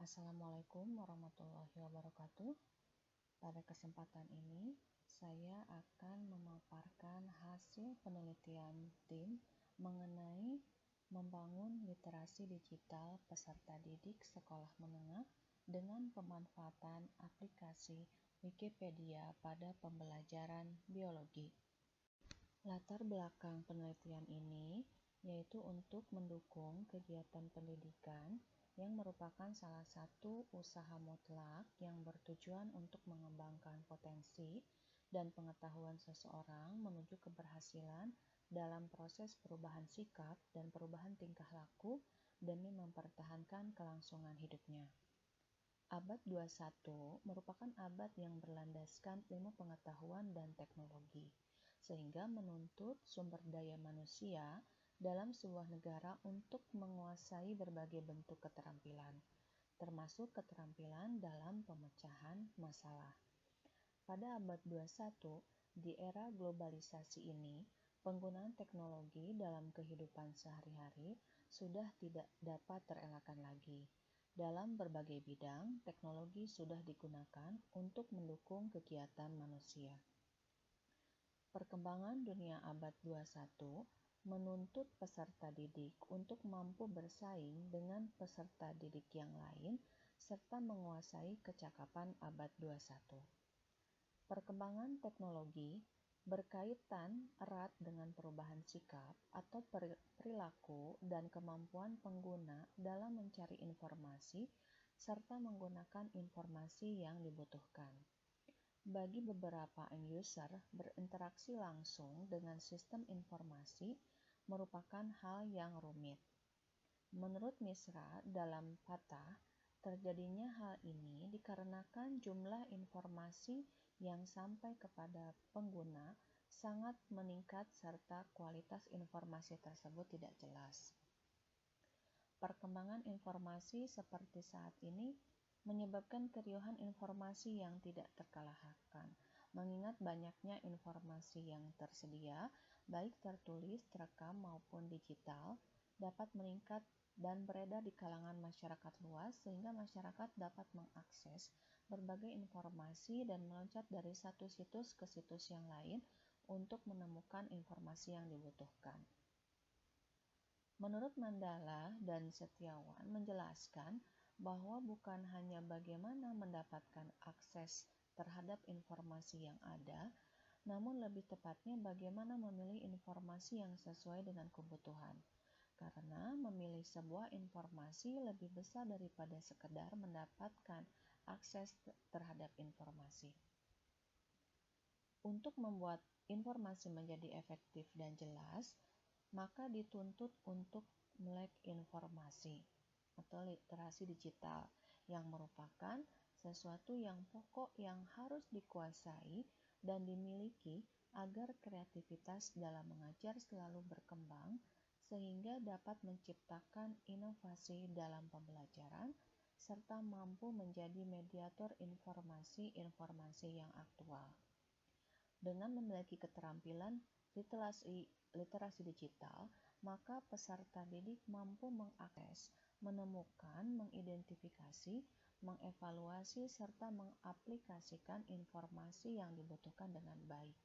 Assalamualaikum warahmatullahi wabarakatuh. Pada kesempatan ini, saya akan memaparkan hasil penelitian tim mengenai membangun literasi digital peserta didik sekolah menengah dengan pemanfaatan aplikasi Wikipedia pada pembelajaran biologi. Latar belakang penelitian ini yaitu untuk mendukung kegiatan pendidikan yang merupakan salah satu usaha mutlak yang bertujuan untuk mengembangkan potensi dan pengetahuan seseorang menuju keberhasilan dalam proses perubahan sikap dan perubahan tingkah laku demi mempertahankan kelangsungan hidupnya. Abad 21 merupakan abad yang berlandaskan ilmu pengetahuan dan teknologi, sehingga menuntut sumber daya manusia dalam sebuah negara untuk menguasai berbagai bentuk keterampilan, termasuk keterampilan dalam pemecahan masalah. Pada abad 21, di era globalisasi ini, penggunaan teknologi dalam kehidupan sehari-hari sudah tidak dapat terelakkan lagi. Dalam berbagai bidang, teknologi sudah digunakan untuk mendukung kegiatan manusia. Perkembangan dunia abad 21 menuntut peserta didik untuk mampu bersaing dengan peserta didik yang lain serta menguasai kecakapan abad 21. Perkembangan teknologi berkaitan erat dengan perubahan sikap atau perilaku dan kemampuan pengguna dalam mencari informasi serta menggunakan informasi yang dibutuhkan. Bagi beberapa end user, berinteraksi langsung dengan sistem informasi merupakan hal yang rumit. Menurut Misra dalam Patah, terjadinya hal ini dikarenakan jumlah informasi yang sampai kepada pengguna sangat meningkat serta kualitas informasi tersebut tidak jelas. Perkembangan informasi seperti saat ini menyebabkan keriuhan informasi yang tidak terkalahkan, mengingat banyaknya informasi yang tersedia, baik tertulis, terekam maupun digital, dapat meningkat dan beredar di kalangan masyarakat luas sehingga masyarakat dapat mengakses berbagai informasi dan meloncat dari satu situs ke situs yang lain untuk menemukan informasi yang dibutuhkan. Menurut Mandala dan Setiawan menjelaskan bahwa bukan hanya bagaimana mendapatkan akses terhadap informasi yang ada, namun lebih tepatnya bagaimana memilih informasi yang sesuai dengan kebutuhan. Karena memilih sebuah informasi lebih besar daripada sekedar mendapatkan akses terhadap informasi. Untuk membuat informasi menjadi efektif dan jelas, maka dituntut untuk melek informasi atau literasi digital yang merupakan sesuatu yang pokok yang harus dikuasai dan dimiliki agar kreativitas dalam mengajar selalu berkembang sehingga dapat menciptakan inovasi dalam pembelajaran serta mampu menjadi mediator informasi-informasi yang aktual. Dengan memiliki keterampilan literasi digital, maka peserta didik mampu mengakses, menemukan, mengidentifikasi, mengevaluasi, serta mengaplikasikan informasi yang dibutuhkan dengan baik.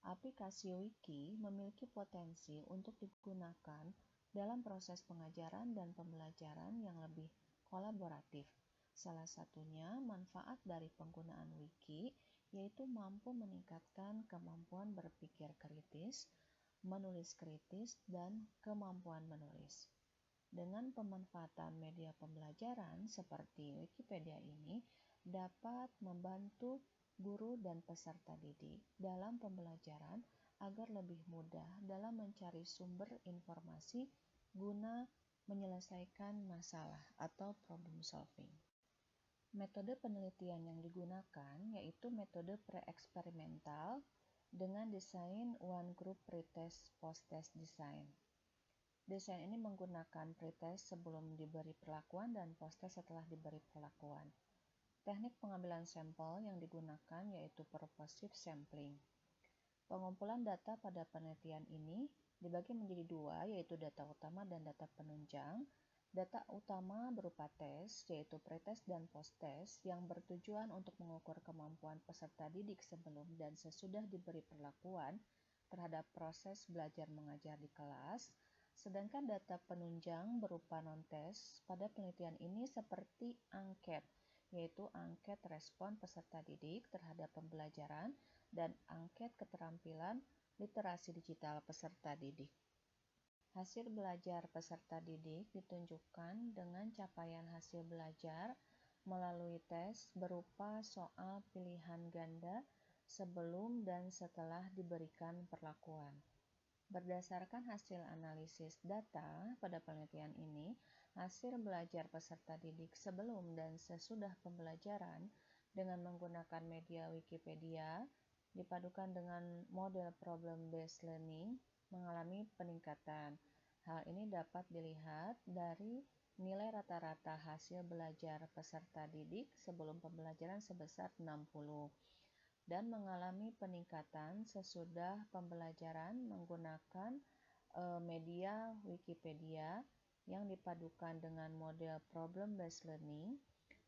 Aplikasi Wiki memiliki potensi untuk digunakan dalam proses pengajaran dan pembelajaran yang lebih kolaboratif. Salah satunya manfaat dari penggunaan Wiki yaitu mampu meningkatkan kemampuan berpikir kritis, menulis kritis, dan kemampuan menulis. Dengan pemanfaatan media pembelajaran seperti Wikipedia ini dapat membantu guru dan peserta didik dalam pembelajaran agar lebih mudah dalam mencari sumber informasi guna menyelesaikan masalah atau problem solving. Metode penelitian yang digunakan yaitu metode pre-eksperimental dengan desain one group pretest post-test design. Desain ini menggunakan pretest sebelum diberi perlakuan dan post-test setelah diberi perlakuan. Teknik pengambilan sampel yang digunakan yaitu purposive sampling. Pengumpulan data pada penelitian ini dibagi menjadi dua, yaitu data utama dan data penunjang. Data utama berupa tes, yaitu pretest dan post-test, yang bertujuan untuk mengukur kemampuan peserta didik sebelum dan sesudah diberi perlakuan terhadap proses belajar mengajar di kelas, sedangkan data penunjang berupa non-tes pada penelitian ini seperti angket, yaitu angket respon peserta didik terhadap pembelajaran dan angket keterampilan literasi digital peserta didik. Hasil belajar peserta didik ditunjukkan dengan capaian hasil belajar melalui tes berupa soal pilihan ganda sebelum dan setelah diberikan perlakuan. Berdasarkan hasil analisis data pada penelitian ini, hasil belajar peserta didik sebelum dan sesudah pembelajaran dengan menggunakan media Wikipedia dipadukan dengan model problem-based learning mengalami peningkatan. Hal ini dapat dilihat dari nilai rata-rata hasil belajar peserta didik sebelum pembelajaran sebesar 60 dan mengalami peningkatan sesudah pembelajaran menggunakan media Wikipedia yang dipadukan dengan model problem-based learning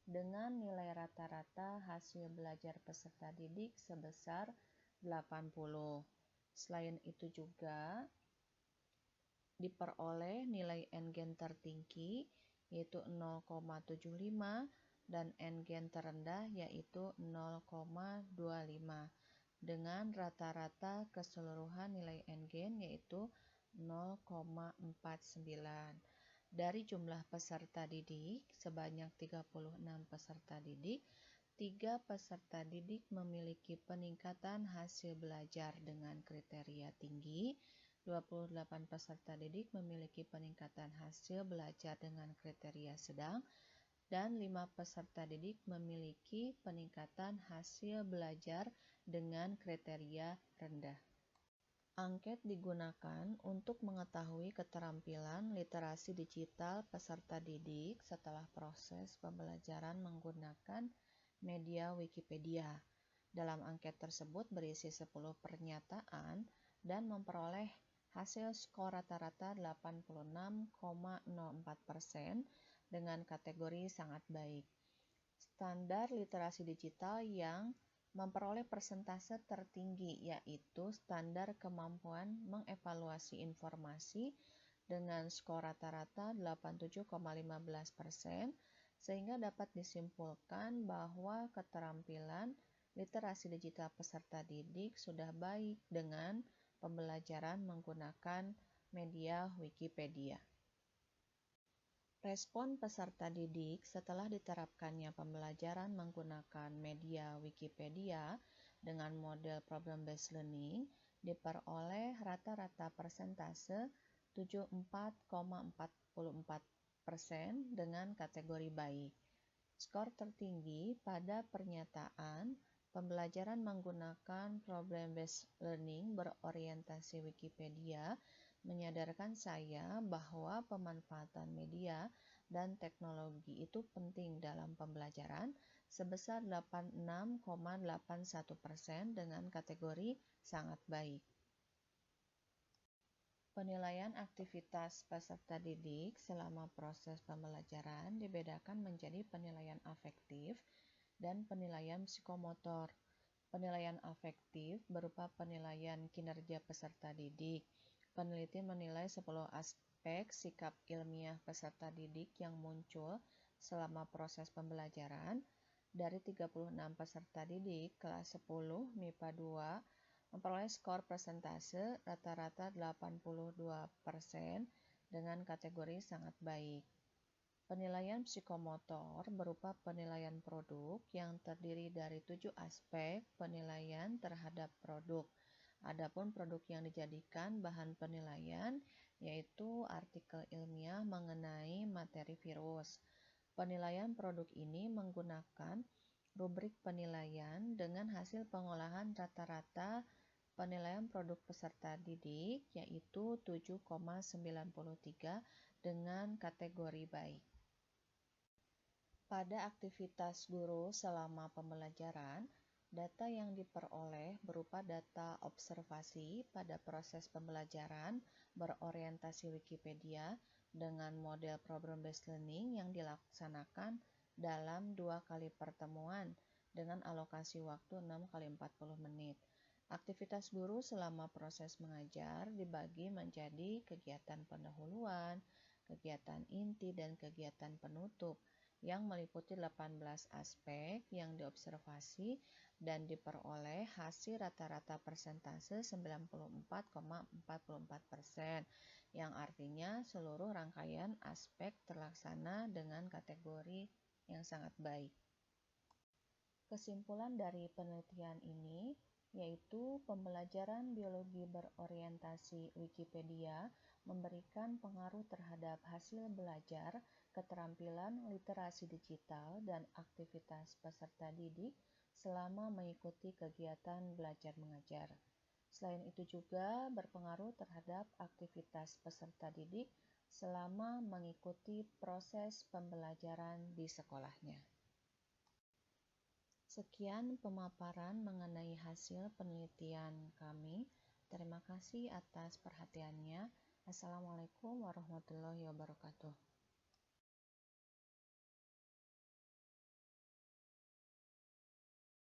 dengan nilai rata-rata hasil belajar peserta didik sebesar 80. Selain itu juga diperoleh nilai N-Gen tertinggi yaitu 0,75 dan N-Gen terendah yaitu 0,25 dengan rata-rata keseluruhan nilai N-Gen yaitu 0,49. Dari jumlah peserta didik sebanyak 36 peserta didik, 3 peserta didik memiliki peningkatan hasil belajar dengan kriteria tinggi, 28 peserta didik memiliki peningkatan hasil belajar dengan kriteria sedang, dan 5 peserta didik memiliki peningkatan hasil belajar dengan kriteria rendah. Angket digunakan untuk mengetahui keterampilan literasi digital peserta didik setelah proses pembelajaran menggunakan media Wikipedia. Dalam angket tersebut berisi 10 pernyataan dan memperoleh hasil skor rata-rata 86,04% dengan kategori sangat baik. Standar literasi digital yang memperoleh persentase tertinggi yaitu standar kemampuan mengevaluasi informasi dengan skor rata-rata 87,15%, sehingga dapat disimpulkan bahwa keterampilan literasi digital peserta didik sudah baik dengan pembelajaran menggunakan media Wikipedia. Respon peserta didik setelah diterapkannya pembelajaran menggunakan media Wikipedia dengan model problem-based learning diperoleh rata-rata persentase 74,44% dengan kategori baik. Skor tertinggi pada pernyataan pembelajaran menggunakan problem-based learning berorientasi Wikipedia menyadarkan saya bahwa pemanfaatan media dan teknologi itu penting dalam pembelajaran sebesar 86,81% dengan kategori sangat baik. Penilaian aktivitas peserta didik selama proses pembelajaran dibedakan menjadi penilaian afektif dan penilaian psikomotor. Penilaian afektif berupa penilaian kinerja peserta didik. Peneliti menilai 10 aspek sikap ilmiah peserta didik yang muncul selama proses pembelajaran. Dari 36 peserta didik kelas 10 MIPA 2 memperoleh skor persentase rata-rata 82% dengan kategori sangat baik. Penilaian psikomotor berupa penilaian produk yang terdiri dari 7 aspek penilaian terhadap produk. Adapun produk yang dijadikan bahan penilaian yaitu artikel ilmiah mengenai materi virus. Penilaian produk ini menggunakan rubrik penilaian dengan hasil pengolahan rata-rata penilaian produk peserta didik yaitu 7,93 dengan kategori baik. Pada aktivitas guru selama pembelajaran, data yang diperoleh berupa data observasi pada proses pembelajaran berorientasi Wikipedia dengan model problem-based learning yang dilaksanakan dalam 2 kali pertemuan dengan alokasi waktu 6 kali 40 menit. Aktivitas guru selama proses mengajar dibagi menjadi kegiatan pendahuluan, kegiatan inti, dan kegiatan penutup yang meliputi 18 aspek yang diobservasi dan diperoleh hasil rata-rata persentase 94,44%, yang artinya seluruh rangkaian aspek terlaksana dengan kategori yang sangat baik. Kesimpulan dari penelitian ini yaitu pembelajaran biologi berorientasi Wikipedia memberikan pengaruh terhadap hasil belajar, keterampilan literasi digital, dan aktivitas peserta didik selama mengikuti kegiatan belajar mengajar. Selain itu juga berpengaruh terhadap aktivitas peserta didik selama mengikuti proses pembelajaran di sekolahnya. Sekian pemaparan mengenai hasil penelitian kami. Terima kasih atas perhatiannya. Assalamualaikum warahmatullahi wabarakatuh.